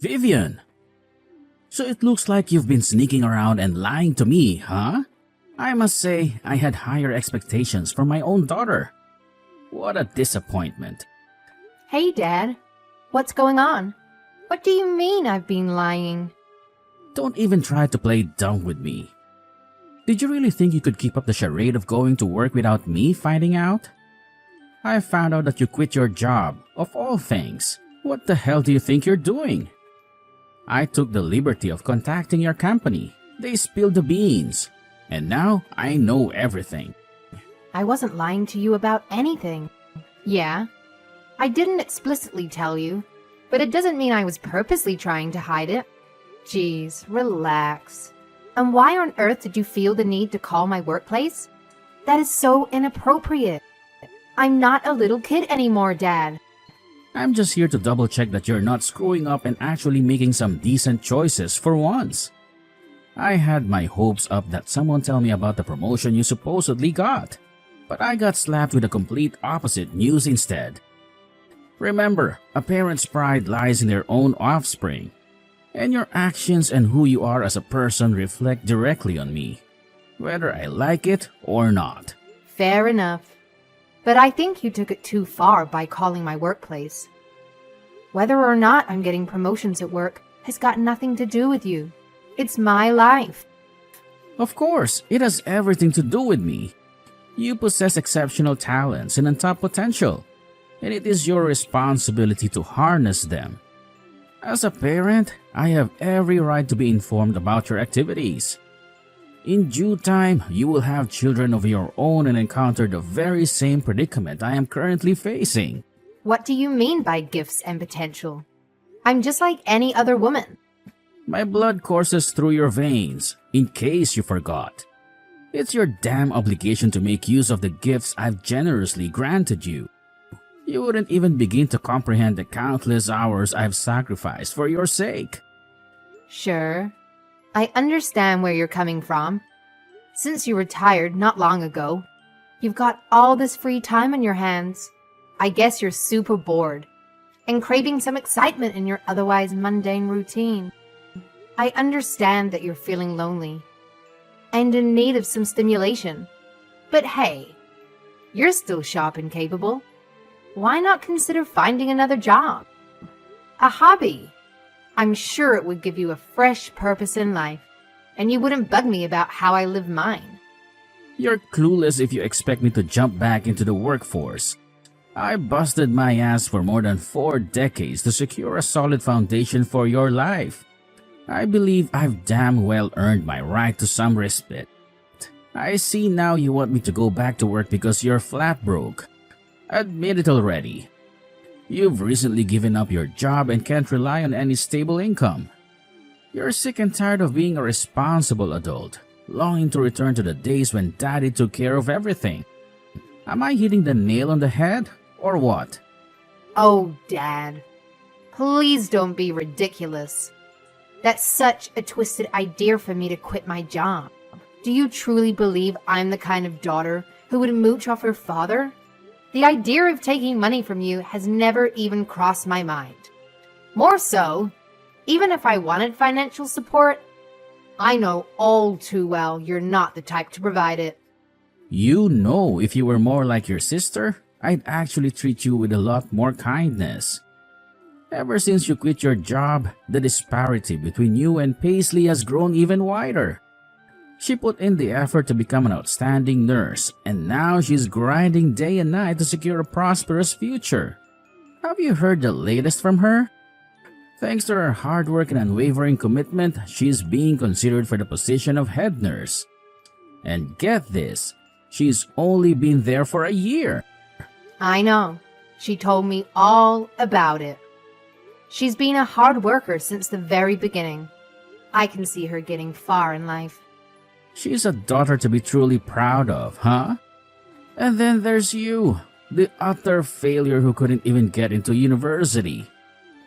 Vivian! So it looks like you've been sneaking around and lying to me, huh? I must say, I had higher expectations from my own daughter. What a disappointment. Hey, Dad. What's going on? What do you mean I've been lying? Don't even try to play dumb with me. Did you really think you could keep up the charade of going to work without me finding out? I found out that you quit your job, of all things. What the hell do you think you're doing? I took the liberty of contacting your company. They spilled the beans. And now I know everything. I wasn't lying to you about anything. Yeah, I didn't explicitly tell you, but it doesn't mean I was purposely trying to hide it. Jeez, relax. And why on earth did you feel the need to call my workplace? That is so inappropriate. I'm not a little kid anymore, Dad. I'm just here to double check that you're not screwing up and actually making some decent choices for once. I had my hopes up that someone tell me about the promotion you supposedly got, but I got slapped with the complete opposite news instead. Remember, a parent's pride lies in their own offspring, and your actions and who you are as a person reflect directly on me, whether I like it or not. Fair enough. But I think you took it too far by calling my workplace. Whether or not I'm getting promotions at work has got nothing to do with you. It's my life. Of course, it has everything to do with me. You possess exceptional talents and untapped potential, and it is your responsibility to harness them. As a parent, I have every right to be informed about your activities. In due time, you will have children of your own and encounter the very same predicament I am currently facing. What do you mean by gifts and potential? I'm just like any other woman. My blood courses through your veins, in case you forgot. It's your damn obligation to make use of the gifts I've generously granted you. You wouldn't even begin to comprehend the countless hours I've sacrificed for your sake. Sure. I understand where you're coming from. Since you retired not long ago, you've got all this free time on your hands. I guess you're super bored and craving some excitement in your otherwise mundane routine. I understand that you're feeling lonely and in need of some stimulation. But hey, you're still sharp and capable. Why not consider finding another job? A hobby? I'm sure it would give you a fresh purpose in life, and you wouldn't bug me about how I live mine. You're clueless if you expect me to jump back into the workforce. I busted my ass for more than 4 decades to secure a solid foundation for your life. I believe I've damn well earned my right to some respite. I see now you want me to go back to work because you're flat broke. Admit it already. You've recently given up your job and can't rely on any stable income. You're sick and tired of being a responsible adult, longing to return to the days when Daddy took care of everything. Am I hitting the nail on the head, or what? Oh, Dad. Please don't be ridiculous. That's such a twisted idea for me to quit my job. Do you truly believe I'm the kind of daughter who would mooch off her father? The idea of taking money from you has never even crossed my mind. More so, even if I wanted financial support, I know all too well you're not the type to provide it. You know, if you were more like your sister, I'd actually treat you with a lot more kindness. Ever since you quit your job, the disparity between you and Paisley has grown even wider. She put in the effort to become an outstanding nurse, and now she's grinding day and night to secure a prosperous future. Have you heard the latest from her? Thanks to her hard work and unwavering commitment, she's being considered for the position of head nurse. And get this, she's only been there for a year. I know. She told me all about it. She's been a hard worker since the very beginning. I can see her getting far in life. She's a daughter to be truly proud of, huh? And then there's you, the utter failure who couldn't even get into university.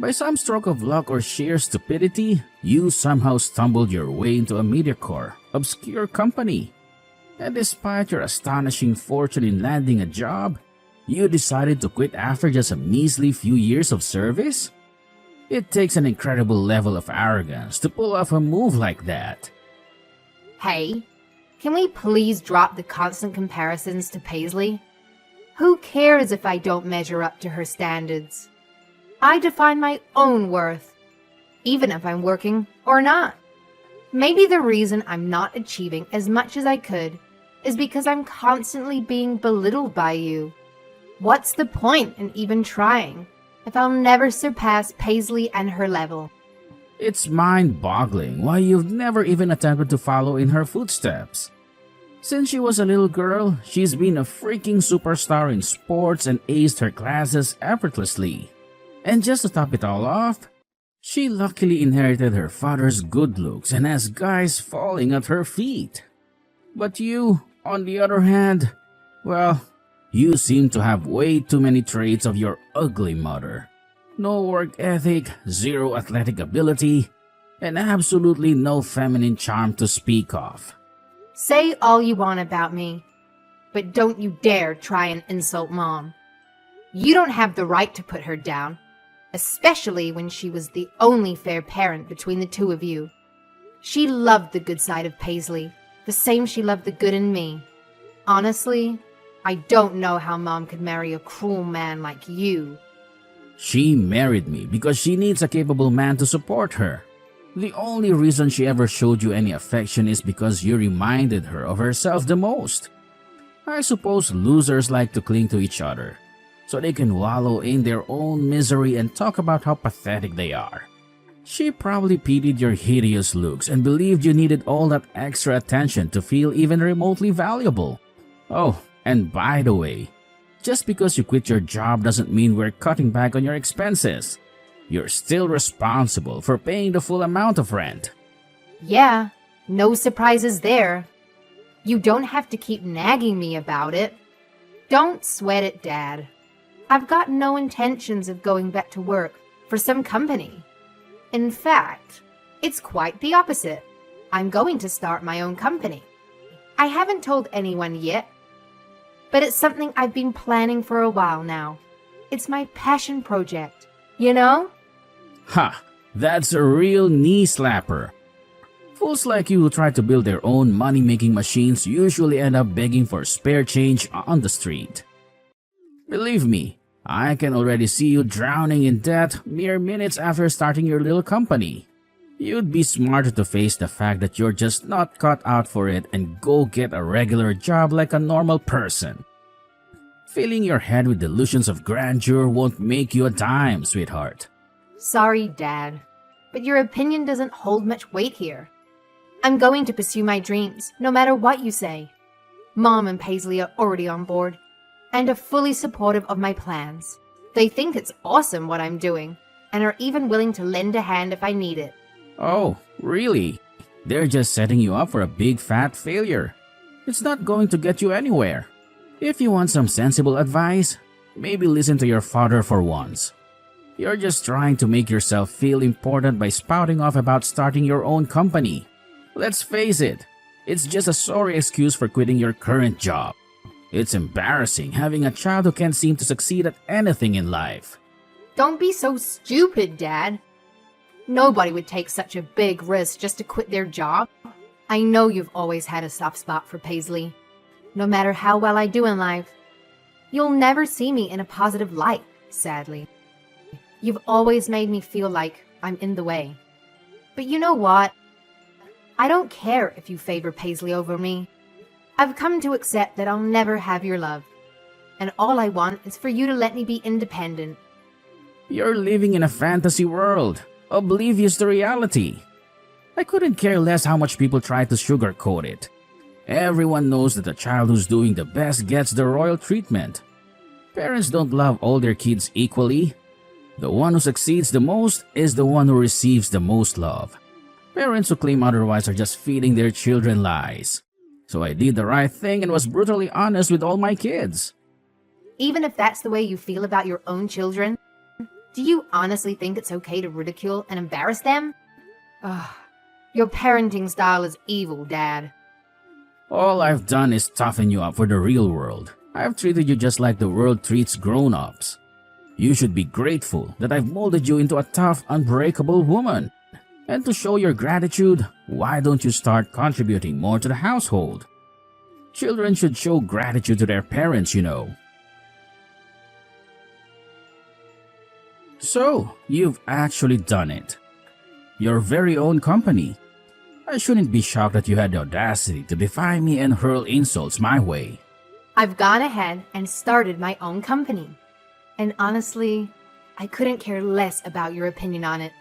By some stroke of luck or sheer stupidity, you somehow stumbled your way into a mediocre, obscure company. And despite your astonishing fortune in landing a job, you decided to quit after just a measly few years of service? It takes an incredible level of arrogance to pull off a move like that. Hey, can we please drop the constant comparisons to Paisley? Who cares if I don't measure up to her standards? I define my own worth, even if I'm working or not. Maybe the reason I'm not achieving as much as I could is because I'm constantly being belittled by you. What's the point in even trying if I'll never surpass Paisley and her level? It's mind-boggling why you've never even attempted to follow in her footsteps. Since she was a little girl, she's been a freaking superstar in sports and aced her classes effortlessly. And just to top it all off, she luckily inherited her father's good looks and has guys falling at her feet. But you, on the other hand, well, you seem to have way too many traits of your ugly mother. No work ethic, zero athletic ability, and absolutely no feminine charm to speak of. Say all you want about me, but don't you dare try and insult Mom. You don't have the right to put her down, especially when she was the only fair parent between the two of you. She loved the good side of Paisley, the same she loved the good in me. Honestly, I don't know how Mom could marry a cruel man like you. She married me because she needs a capable man to support her. The only reason she ever showed you any affection is because you reminded her of herself the most. I suppose losers like to cling to each other, so they can wallow in their own misery and talk about how pathetic they are. She probably pitied your hideous looks and believed you needed all that extra attention to feel even remotely valuable. Oh, and by the way, just because you quit your job doesn't mean we're cutting back on your expenses. You're still responsible for paying the full amount of rent. Yeah, no surprises there. You don't have to keep nagging me about it. Don't sweat it, Dad. I've got no intentions of going back to work for some company. In fact, it's quite the opposite. I'm going to start my own company. I haven't told anyone yet, but it's something I've been planning for a while now. It's my passion project, you know? Ha! That's a real knee slapper. Fools like you who try to build their own money-making machines usually end up begging for spare change on the street. Believe me, I can already see you drowning in debt mere minutes after starting your little company. You'd be smarter to face the fact that you're just not cut out for it and go get a regular job like a normal person. Filling your head with delusions of grandeur won't make you a dime, sweetheart. Sorry, Dad, but your opinion doesn't hold much weight here. I'm going to pursue my dreams, no matter what you say. Mom and Paisley are already on board and are fully supportive of my plans. They think it's awesome what I'm doing and are even willing to lend a hand if I need it. Oh, really? They're just setting you up for a big fat failure. It's not going to get you anywhere. If you want some sensible advice, maybe listen to your father for once. You're just trying to make yourself feel important by spouting off about starting your own company. Let's face it, it's just a sorry excuse for quitting your current job. It's embarrassing having a child who can't seem to succeed at anything in life. Don't be so stupid, Dad. Nobody would take such a big risk just to quit their job. I know you've always had a soft spot for Paisley. No matter how well I do in life, you'll never see me in a positive light, sadly. You've always made me feel like I'm in the way. But you know what? I don't care if you favor Paisley over me. I've come to accept that I'll never have your love. And all I want is for you to let me be independent. You're living in a fantasy world, oblivious to reality. I couldn't care less how much people try to sugarcoat it. Everyone knows that the child who's doing the best gets the royal treatment. Parents don't love all their kids equally. The one who succeeds the most is the one who receives the most love. Parents who claim otherwise are just feeding their children lies. So I did the right thing and was brutally honest with all my kids. Even if that's the way you feel about your own children, do you honestly think it's okay to ridicule and embarrass them? Ugh, your parenting style is evil, Dad. All I've done is toughen you up for the real world. I've treated you just like the world treats grown-ups. You should be grateful that I've molded you into a tough, unbreakable woman. And to show your gratitude, why don't you start contributing more to the household? Children should show gratitude to their parents, you know. So, you've actually done it. Your very own company. I shouldn't be shocked that you had the audacity to defy me and hurl insults my way. I've gone ahead and started my own company. And honestly, I couldn't care less about your opinion on it.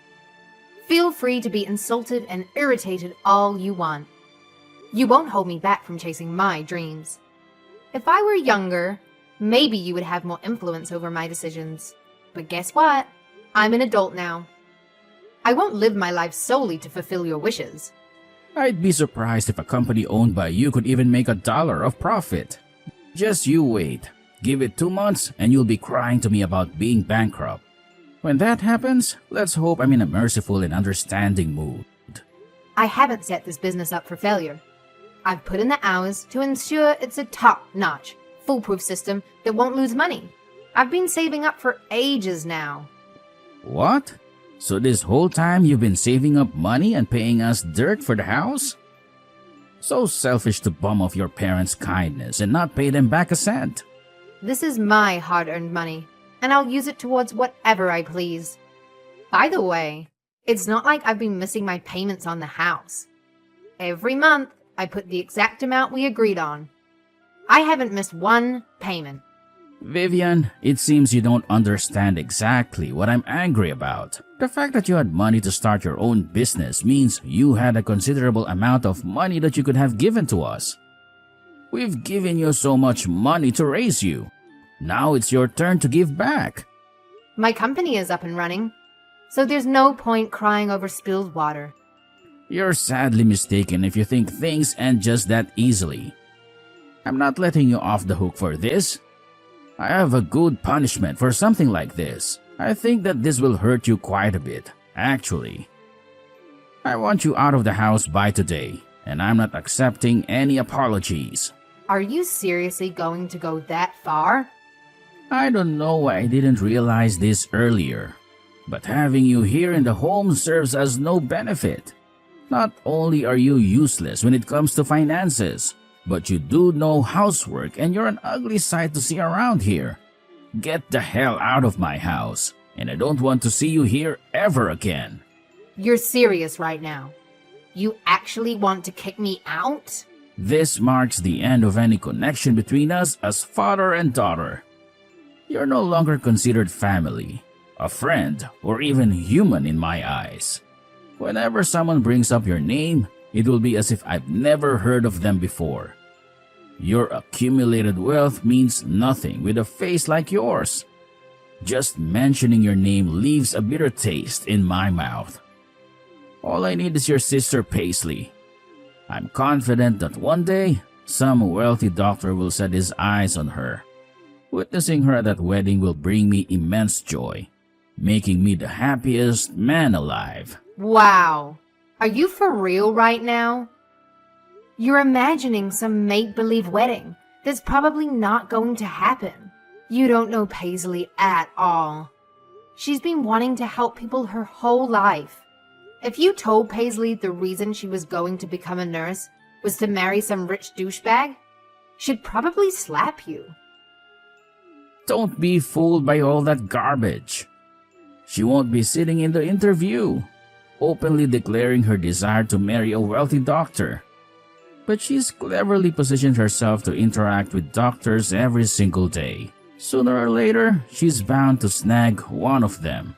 Feel free to be insulted and irritated all you want. You won't hold me back from chasing my dreams. If I were younger, maybe you would have more influence over my decisions. But guess what? I'm an adult now. I won't live my life solely to fulfill your wishes. I'd be surprised if a company owned by you could even make $1 of profit. Just you wait. Give it 2 months and you'll be crying to me about being bankrupt. When that happens, let's hope I'm in a merciful and understanding mood. I haven't set this business up for failure. I've put in the hours to ensure it's a top-notch, foolproof system that won't lose money. I've been saving up for ages now. What? So this whole time you've been saving up money and paying us dirt for the house? So selfish to bum off your parents' kindness and not pay them back a cent. This is my hard-earned money, and I'll use it towards whatever I please. By the way, it's not like I've been missing my payments on the house. Every month, I put the exact amount we agreed on. I haven't missed one payment. Vivian, it seems you don't understand exactly what I'm angry about. The fact that you had money to start your own business means you had a considerable amount of money that you could have given to us. We've given you so much money to raise you. Now it's your turn to give back. My company is up and running, so there's no point crying over spilled water. You're sadly mistaken if you think things end just that easily. I'm not letting you off the hook for this. I have a good punishment for something like this. I think that this will hurt you quite a bit, actually. I want you out of the house by today, and I'm not accepting any apologies. Are you seriously going to go that far? I don't know why I didn't realize this earlier, but having you here in the home serves as no benefit. Not only are you useless when it comes to finances, but you do no housework and you're an ugly sight to see around here. Get the hell out of my house, and I don't want to see you here ever again. You're serious right now? You actually want to kick me out? This marks the end of any connection between us as father and daughter. You're no longer considered family, a friend, or even human in my eyes. Whenever someone brings up your name, it will be as if I've never heard of them before. Your accumulated wealth means nothing with a face like yours. Just mentioning your name leaves a bitter taste in my mouth. All I need is your sister Paisley. I'm confident that one day, some wealthy doctor will set his eyes on her. Witnessing her at that wedding will bring me immense joy, making me the happiest man alive. Wow. Are you for real right now? You're imagining some make-believe wedding that's probably not going to happen. You don't know Paisley at all. She's been wanting to help people her whole life. If you told Paisley the reason she was going to become a nurse was to marry some rich douchebag, she'd probably slap you. Don't be fooled by all that garbage. She won't be sitting in the interview, openly declaring her desire to marry a wealthy doctor. But she's cleverly positioned herself to interact with doctors every single day. Sooner or later, she's bound to snag one of them.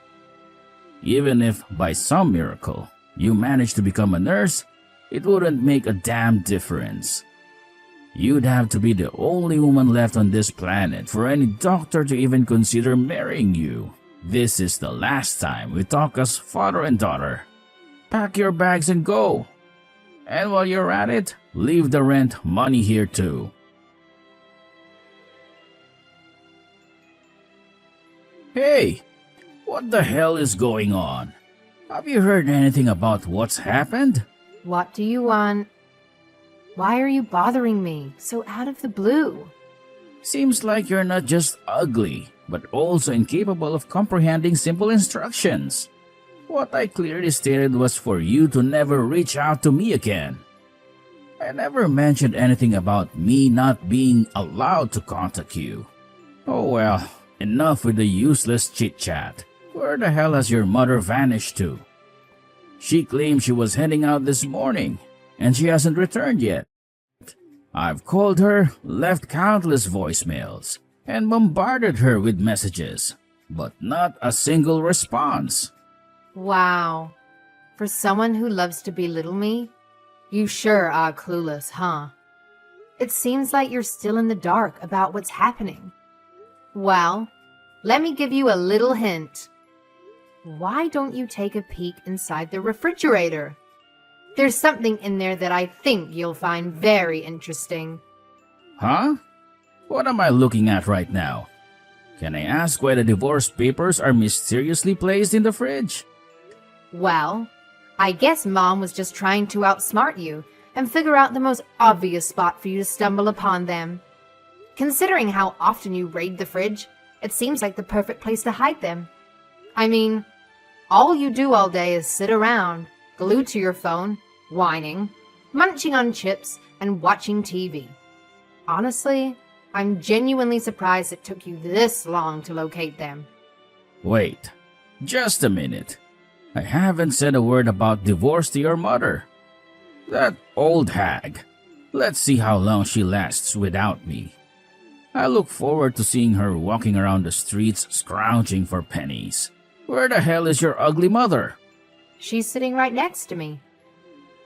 Even if, by some miracle, you manage to become a nurse, it wouldn't make a damn difference. You'd have to be the only woman left on this planet for any doctor to even consider marrying you. This is the last time we talk as father and daughter. Pack your bags and go. And while you're at it, leave the rent money here too. Hey, what the hell is going on? Have you heard anything about what's happened? What do you want? Why are you bothering me so out of the blue? Seems like you're not just ugly, but also incapable of comprehending simple instructions. What I clearly stated was for you to never reach out to me again. I never mentioned anything about me not being allowed to contact you. Oh well, enough with the useless chit-chat. Where the hell has your mother vanished to? She claimed she was heading out this morning, and she hasn't returned yet. I've called her, left countless voicemails, and bombarded her with messages, but not a single response. Wow. For someone who loves to belittle me, you sure are clueless, huh? It seems like you're still in the dark about what's happening. Well, let me give you a little hint. Why don't you take a peek inside the refrigerator? There's something in there that I think you'll find very interesting. Huh? What am I looking at right now? Can I ask why the divorce papers are mysteriously placed in the fridge? Well, I guess Mom was just trying to outsmart you and figure out the most obvious spot for you to stumble upon them. Considering how often you raid the fridge, it seems like the perfect place to hide them. I mean, all you do all day is sit around, glued to your phone, whining, munching on chips, and watching TV. Honestly, I'm genuinely surprised it took you this long to locate them. Wait, just a minute. I haven't said a word about divorce to your mother. That old hag. Let's see how long she lasts without me. I look forward to seeing her walking around the streets scrounging for pennies. Where the hell is your ugly mother? She's sitting right next to me.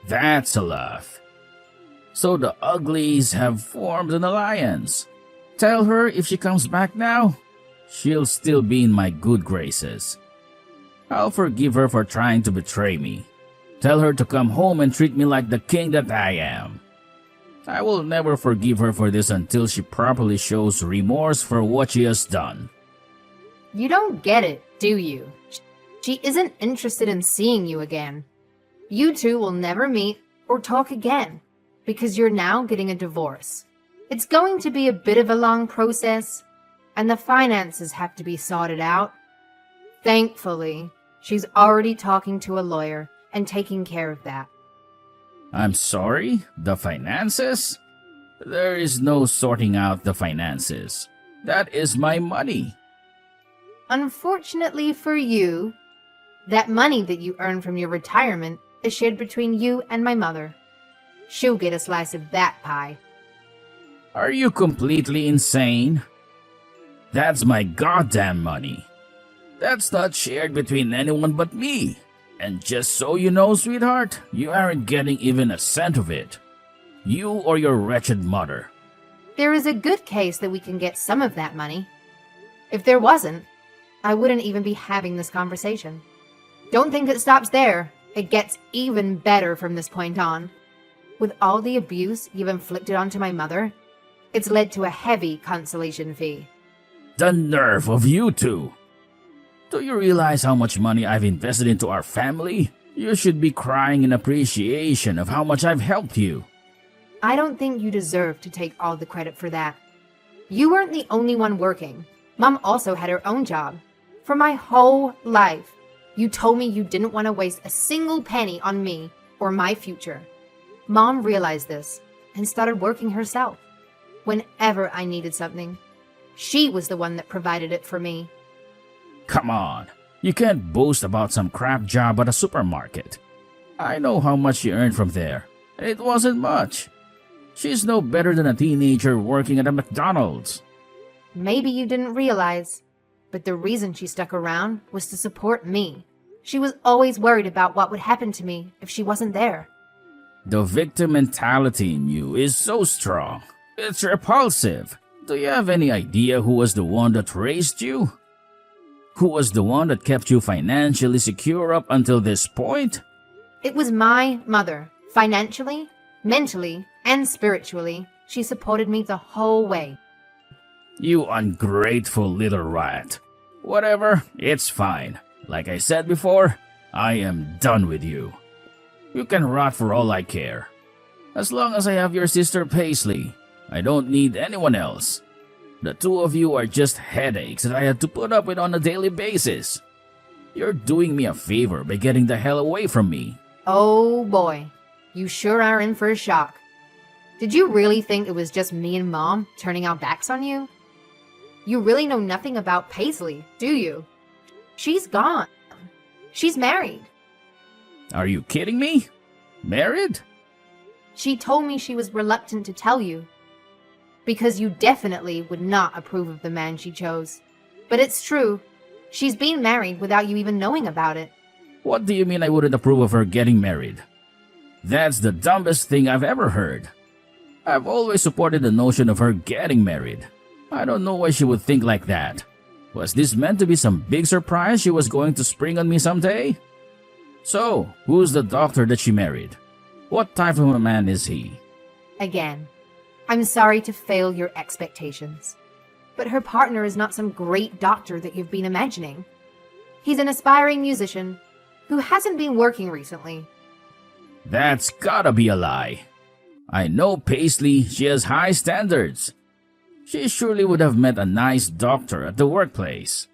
That's a laugh. So the uglies have formed an alliance. Tell her if she comes back now, she'll still be in my good graces. I'll forgive her for trying to betray me. Tell her to come home and treat me like the king that I am. I will never forgive her for this until she properly shows remorse for what she has done. You don't get it, do you? She isn't interested in seeing you again. You two will never meet or talk again because you're now getting a divorce. It's going to be a bit of a long process, and the finances have to be sorted out. Thankfully, she's already talking to a lawyer and taking care of that. I'm sorry? The finances? There is no sorting out the finances. That is my money. Unfortunately for you, that money that you earn from your retirement is shared between you and my mother. She'll get a slice of that pie. Are you completely insane? That's my goddamn money. That's not shared between anyone but me. And just so you know, sweetheart, you aren't getting even a cent of it. You or your wretched mother. There is a good case that we can get some of that money. If there wasn't, I wouldn't even be having this conversation. Don't think it stops there. It gets even better from this point on. With all the abuse you've inflicted onto my mother, it's led to a heavy consolation fee. The nerve of you two! Do you realize how much money I've invested into our family? You should be crying in appreciation of how much I've helped you. I don't think you deserve to take all the credit for that. You weren't the only one working. Mom also had her own job. For my whole life, you told me you didn't want to waste a single penny on me or my future. Mom realized this and started working herself. Whenever I needed something, she was the one that provided it for me. Come on, you can't boast about some crap job at a supermarket. I know how much she earned from there, and it wasn't much. She's no better than a teenager working at a McDonald's. Maybe you didn't realize, but the reason she stuck around was to support me. She was always worried about what would happen to me if she wasn't there. The victim mentality in you is so strong. It's repulsive. Do you have any idea who was the one that raised you? Who was the one that kept you financially secure up until this point? It was my mother. Financially, mentally, and spiritually, she supported me the whole way. You ungrateful little rat. Whatever, it's fine. Like I said before, I am done with you. You can rot for all I care. As long as I have your sister Paisley, I don't need anyone else. The two of you are just headaches that I had to put up with on a daily basis. You're doing me a favor by getting the hell away from me. Oh boy, you sure are in for a shock. Did you really think it was just me and Mom turning our backs on you? You really know nothing about Paisley, do you? She's gone. She's married. Are you kidding me? Married? She told me she was reluctant to tell you, because you definitely would not approve of the man she chose. But it's true. She's been married without you even knowing about it. What do you mean I wouldn't approve of her getting married? That's the dumbest thing I've ever heard. I've always supported the notion of her getting married. I don't know why she would think like that. Was this meant to be some big surprise she was going to spring on me someday? So, who's the doctor that she married? What type of a man is he? Again, I'm sorry to fail your expectations, but her partner is not some great doctor that you've been imagining. He's an aspiring musician who hasn't been working recently. That's gotta be a lie. I know Paisley, she has high standards. She surely would have met a nice doctor at the workplace.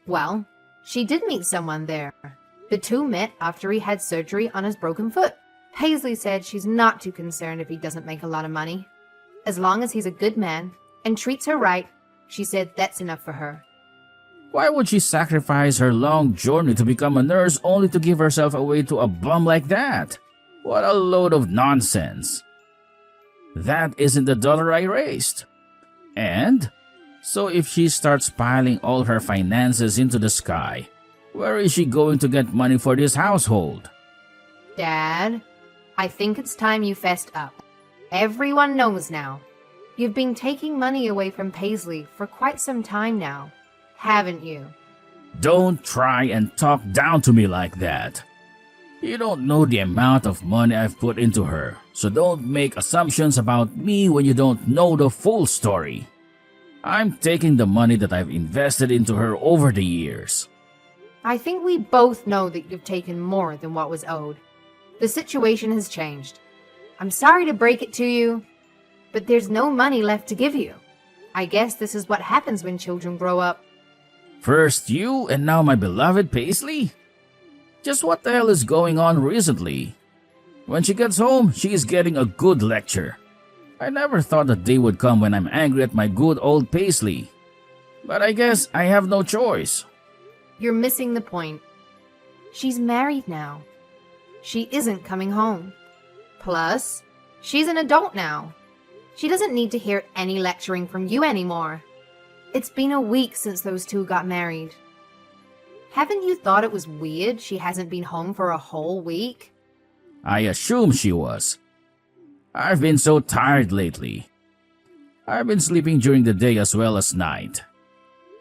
Well, she did meet someone there. The two met after he had surgery on his broken foot. Paisley said she's not too concerned if he doesn't make a lot of money. As long as he's a good man and treats her right, she said that's enough for her. Why would she sacrifice her long journey to become a nurse only to give herself away to a bum like that? What a load of nonsense. That isn't the daughter I raised. And so if she starts piling all her finances into the sky, where is she going to get money for this household? Dad, I think it's time you fessed up. Everyone knows now. You've been taking money away from Paisley for quite some time now, haven't you? Don't try and talk down to me like that. You don't know the amount of money I've put into her, so don't make assumptions about me when you don't know the full story. I'm taking the money that I've invested into her over the years. I think we both know that you've taken more than what was owed. The situation has changed. I'm sorry to break it to you, but there's no money left to give you. I guess this is what happens when children grow up. First you, and now my beloved Paisley? Just what the hell is going on recently? When she gets home, she's getting a good lecture. I never thought the day would come when I'm angry at my good old Paisley. But I guess I have no choice. You're missing the point. She's married now. She isn't coming home. Plus, she's an adult now. She doesn't need to hear any lecturing from you anymore. It's been a week since those two got married. Haven't you thought it was weird she hasn't been home for a whole week? I assume she was. I've been so tired lately. I've been sleeping during the day as well as night.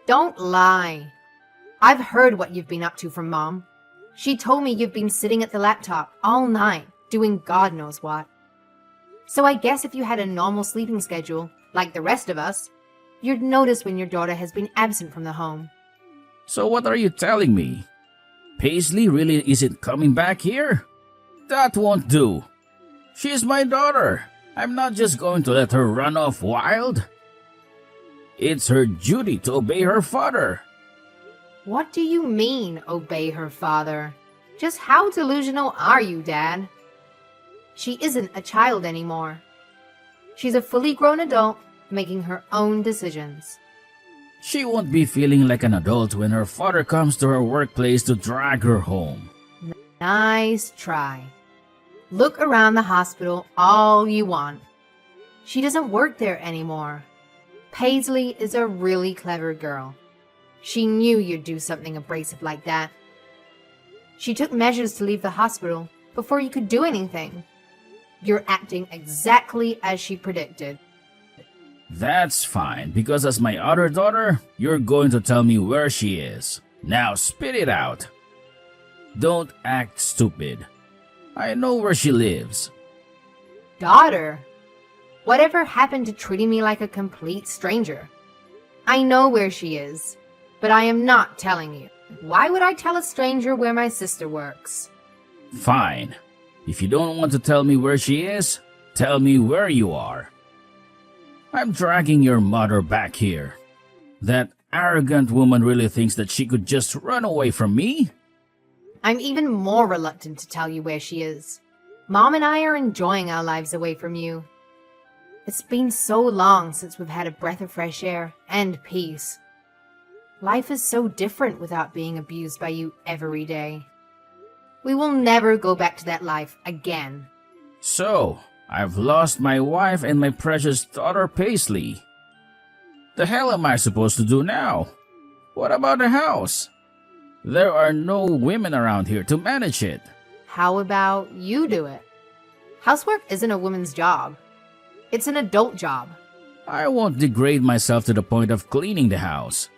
Don't lie. I've heard what you've been up to from Mom. She told me you've been sitting at the laptop all night, doing God knows what. So I guess if you had a normal sleeping schedule, like the rest of us, you'd notice when your daughter has been absent from the home. So what are you telling me? Paisley really isn't coming back here? That won't do. She's my daughter. I'm not just going to let her run off wild. It's her duty to obey her father. What do you mean, obey her father? Just how delusional are you, Dad? She isn't a child anymore. She's a fully grown adult making her own decisions. She won't be feeling like an adult when her father comes to her workplace to drag her home. Nice try. Look around the hospital all you want. She doesn't work there anymore. Paisley is a really clever girl. She knew you'd do something abrasive like that. She took measures to leave the hospital before you could do anything. You're acting exactly as she predicted. That's fine, because as my other daughter, you're going to tell me where she is. Now spit it out. Don't act stupid. I know where she lives. Daughter? Whatever happened to treating me like a complete stranger? I know where she is, but I am not telling you. Why would I tell a stranger where my sister works? Fine. If you don't want to tell me where she is, tell me where you are. I'm dragging your mother back here. That arrogant woman really thinks that she could just run away from me? I'm even more reluctant to tell you where she is. Mom and I are enjoying our lives away from you. It's been so long since we've had a breath of fresh air and peace. Life is so different without being abused by you every day. We will never go back to that life again. So, I've lost my wife and my precious daughter Paisley. The hell am I supposed to do now? What about the house? There are no women around here to manage it. How about you do it? Housework isn't a woman's job. It's an adult job. I won't degrade myself to the point of cleaning the house.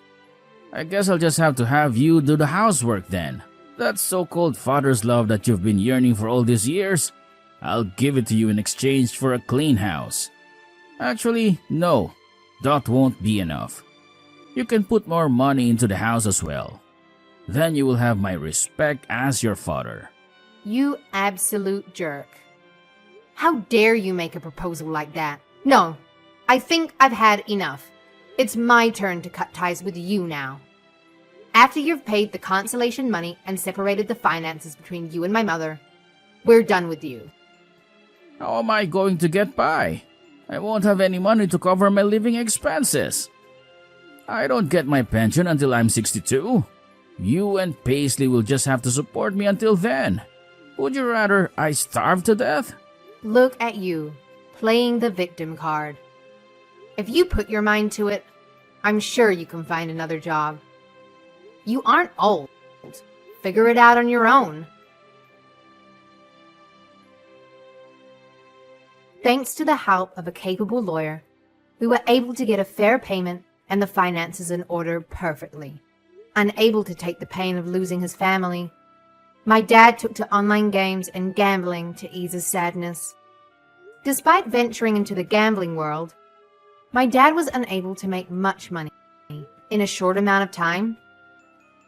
I guess I'll just have to have you do the housework then. That so-called father's love that you've been yearning for all these years, I'll give it to you in exchange for a clean house. Actually, no, that won't be enough. You can put more money into the house as well. Then you will have my respect as your father. You absolute jerk. How dare you make a proposal like that? No, I think I've had enough. It's my turn to cut ties with you now. After you've paid the consolation money and separated the finances between you and my mother, we're done with you. How am I going to get by? I won't have any money to cover my living expenses. I don't get my pension until I'm 62. You and Paisley will just have to support me until then. Would you rather I starve to death? Look at you, playing the victim card. If you put your mind to it, I'm sure you can find another job. You aren't old. Figure it out on your own. Thanks to the help of a capable lawyer, we were able to get a fair payment and the finances in order perfectly. Unable to take the pain of losing his family, my dad took to online games and gambling to ease his sadness. Despite venturing into the gambling world, my dad was unable to make much money. In a short amount of time,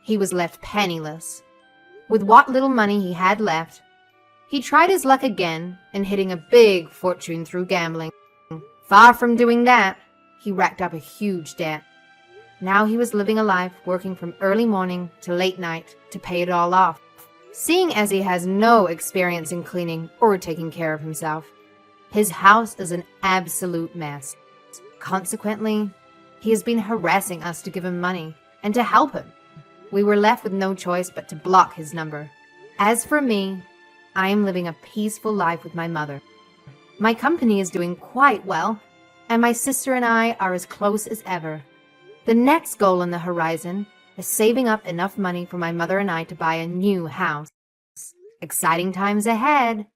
he was left penniless. With what little money he had left, he tried his luck again in hitting a big fortune through gambling. Far from doing that, he racked up a huge debt. Now he was living a life working from early morning to late night to pay it all off. Seeing as he has no experience in cleaning or taking care of himself, his house is an absolute mess. Consequently, he has been harassing us to give him money and to help him. We were left with no choice but to block his number. As for me, I am living a peaceful life with my mother. My company is doing quite well, and my sister and I are as close as ever. The next goal on the horizon is saving up enough money for my mother and I to buy a new house. Exciting times ahead.